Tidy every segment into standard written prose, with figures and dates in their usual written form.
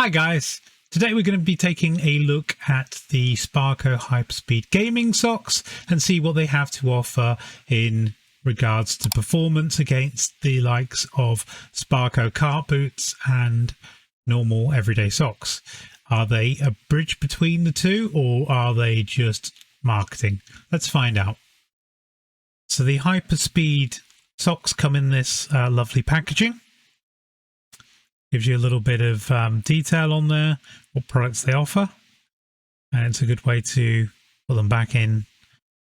Hi guys, today we're going to be taking a look at the Sparco Hyperspeed gaming socks and see what they have to offer in regards to performance against the likes of Sparco kart boots and normal everyday socks. Are they a bridge between the two, or are they just marketing? Let's find out. So the Hyperspeed socks come in this lovely packaging. Gives you a little bit of detail on there, what products they offer, and it's a good way to put them back in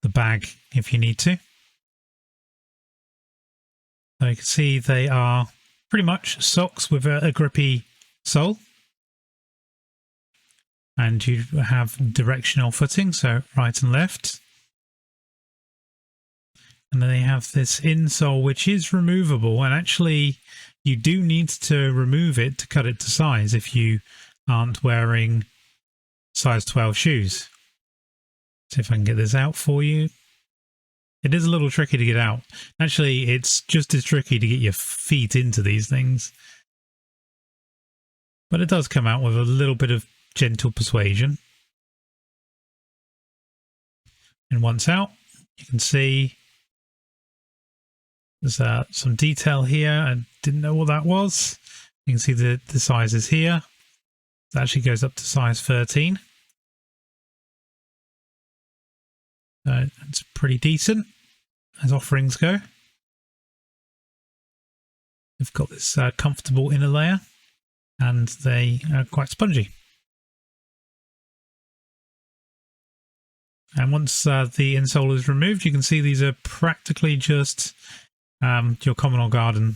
the bag if you need to. So you can see they are pretty much socks with a grippy sole, and you have directional footing, so right and left. And then they have this insole, which is removable, and actually you do need to remove it to cut it to size if you aren't wearing size 12 shoes. See if I can get this out for you. It is a little tricky to get out. Actually, it's just as tricky to get your feet into these things. But it does come out with a little bit of gentle persuasion. And once out, you can see there's some detail here. I didn't know what that was. You can see the sizes here. It actually goes up to size 13. It's pretty decent as offerings go. They've got this comfortable inner layer, and they are quite spongy. And once the insole is removed, you can see these are practically just your common or garden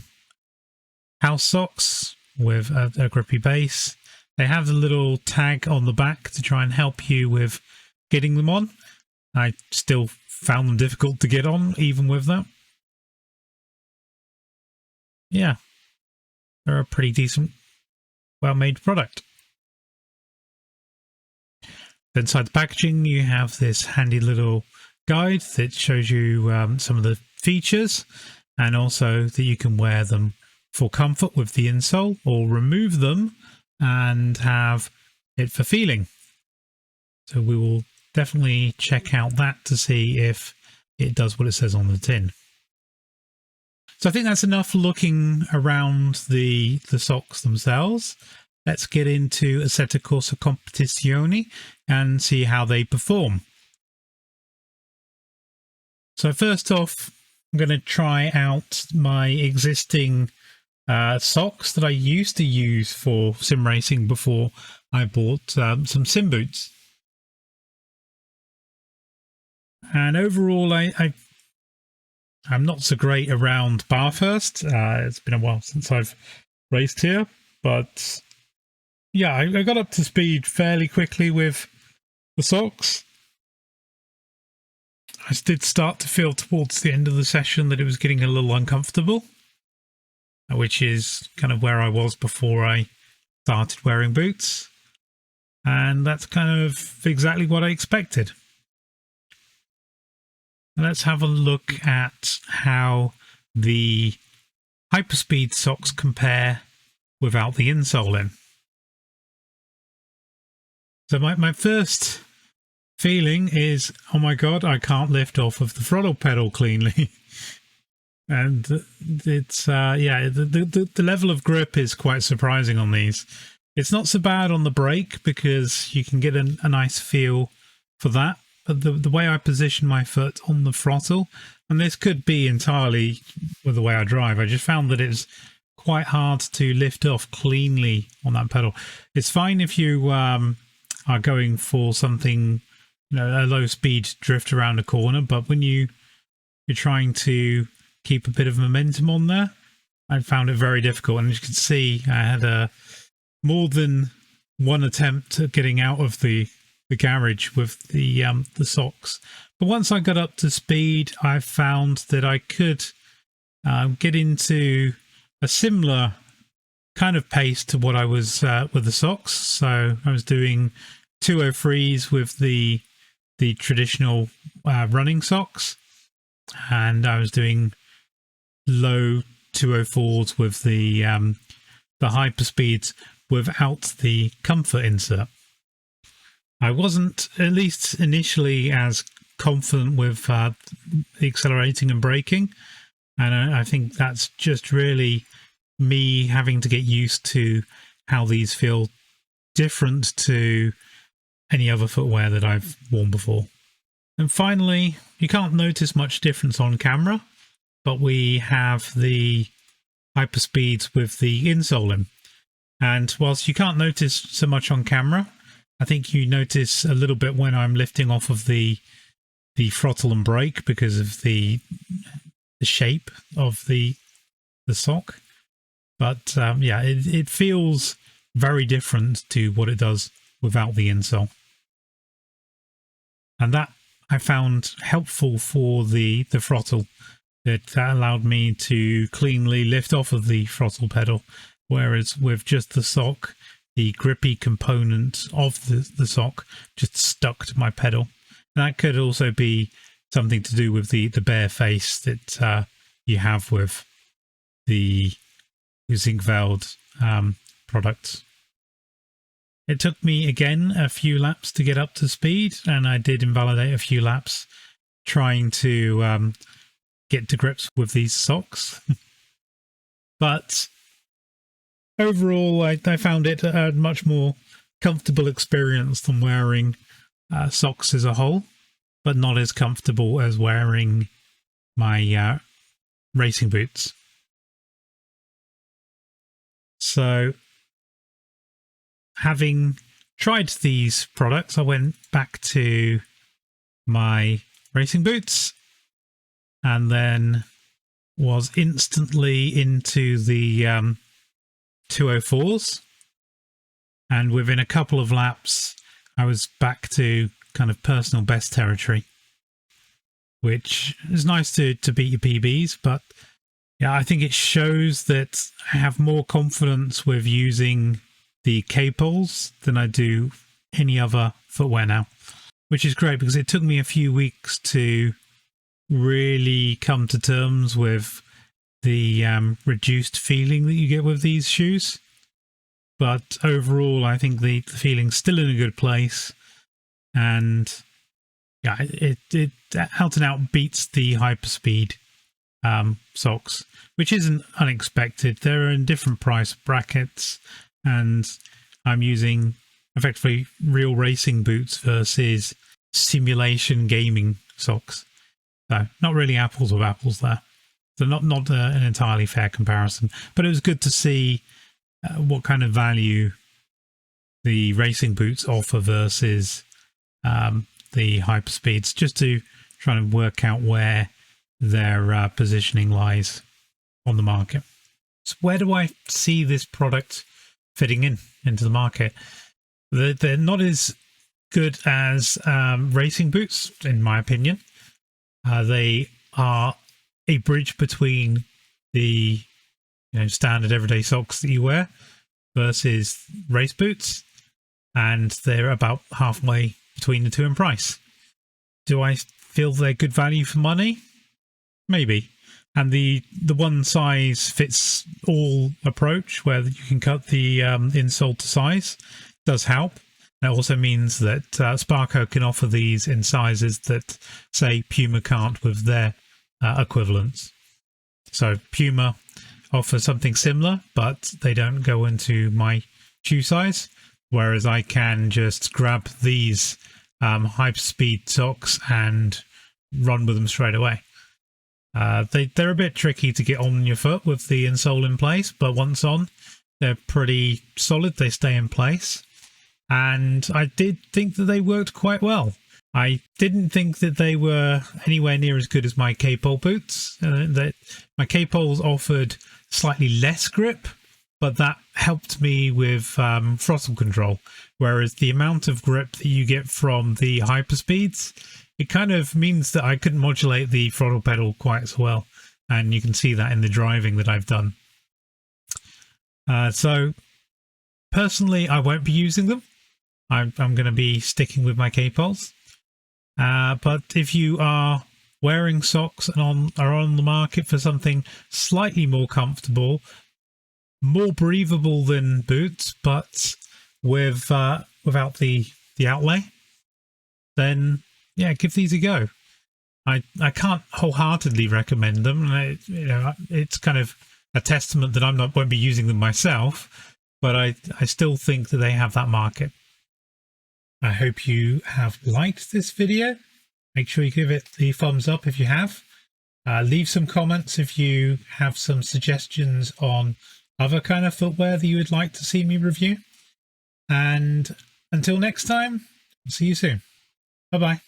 house socks with a grippy base. They have a little tag on the back to try and help you with getting them on. I still found them difficult to get on even with that. Yeah, they're a pretty decent, well-made product. Inside the packaging you have this handy little guide that shows you some of the features, and also that you can wear them for comfort with the insole, or remove them and have it for feeling. So we will definitely check out that to see if it does what it says on the tin. So I think that's enough looking around the socks themselves. Let's get into Assetto Corsa Competizione and see how they perform. So first off, I'm going to try out my existing socks that I used to use for sim racing before I bought some sim boots. And overall, I'm not so great around Bathurst. It's been a while since I've raced here, but yeah, I got up to speed fairly quickly with the socks. I did start to feel towards the end of the session that it was getting a little uncomfortable, which is kind of where I was before I started wearing boots. And that's kind of exactly what I expected. Let's have a look at how the Hyperspeed socks compare without the insole in. So my first feeling is, oh my god, I can't lift off of the throttle pedal cleanly. And it's yeah, the level of grip is quite surprising on these. It's not so bad on the brake because you can get a nice feel for that, but the way I position my foot on the throttle, and this could be entirely with the way I drive, I just found that it's quite hard to lift off cleanly on that pedal. It's fine if you are going for something, you know, a low speed drift around a corner, but when you're trying to keep a bit of momentum on there, I found it very difficult. And as you can see, I had more than one attempt at getting out of the garage with the socks. But once I got up to speed, I found that I could get into a similar kind of pace to what I was with the socks. So I was doing 203s with the traditional running socks, and I was doing low 204s with the Hyperspeeds without the comfort insert. I wasn't, at least initially, as confident with accelerating and braking, and I think that's just really me having to get used to how these feel different to any other footwear that I've worn before. And finally, you can't notice much difference on camera, but we have the Hyperspeeds with the insole in. And whilst you can't notice so much on camera, I think you notice a little bit when I'm lifting off of the throttle and brake because of the shape of the sock. But yeah, it feels very different to what it does without the insole. And that I found helpful for the throttle. That allowed me to cleanly lift off of the throttle pedal, whereas with just the sock, the grippy component of the sock just stuck to my pedal. And that could also be something to do with the bare face that you have with the zinc-veiled products. It took me again a few laps to get up to speed, and I did invalidate a few laps trying to get to grips with these socks. But overall, I found it a much more comfortable experience than wearing socks as a whole, but not as comfortable as wearing my racing boots. So, having tried these products, I went back to my racing boots and then was instantly into the 204s. And within a couple of laps, I was back to kind of personal best territory, which is nice to beat your PBs. But yeah, I think it shows that I have more confidence with using the K-poles than I do any other footwear now, which is great because it took me a few weeks to really come to terms with the reduced feeling that you get with these shoes. But overall, I think the feeling's still in a good place, and yeah, it out and out beats the Hyperspeed socks, which isn't unexpected. They're in different price brackets, and I'm using effectively real racing boots versus simulation gaming socks. So not really apples with apples there. So not an entirely fair comparison, but it was good to see what kind of value the racing boots offer versus the Hyperspeeds, just to try and work out where their positioning lies on the market. So where do I see this product fitting into the market? They're not as good as racing boots, in my opinion. They are a bridge between the standard everyday socks that you wear versus race boots, and they're about halfway between the two in price. Do I feel they're good value for money? Maybe. And the one size fits all approach, where you can cut the insole to size, does help. That also means that Sparco can offer these in sizes that, say, Puma can't with their equivalents. So Puma offers something similar, but they don't go into my shoe size, whereas I can just grab these Hyperspeed socks and run with them straight away. They're a bit tricky to get on your foot with the insole in place, but once on, they're pretty solid. They stay in place. And I did think that they worked quite well. I didn't think that they were anywhere near as good as my K-pole boots. That my K-poles offered slightly less grip, but that helped me with throttle control. Whereas the amount of grip that you get from the Hyperspeeds, it kind of means that I couldn't modulate the throttle pedal quite so well. And you can see that in the driving that I've done. So personally, I won't be using them. I'm going to be sticking with my K-poles. But if you are wearing socks and are on the market for something slightly more comfortable, more breathable than boots, but with without the outlay, then yeah, give these a go. I can't wholeheartedly recommend them. You know, it's kind of a testament that won't be using them myself, but I still think that they have that market. I hope you have liked this video. Make sure you give it the thumbs up if you have. Leave some comments if you have some suggestions on other kind of footwear that you would like to see me review. And until next time, see you soon. Bye-bye.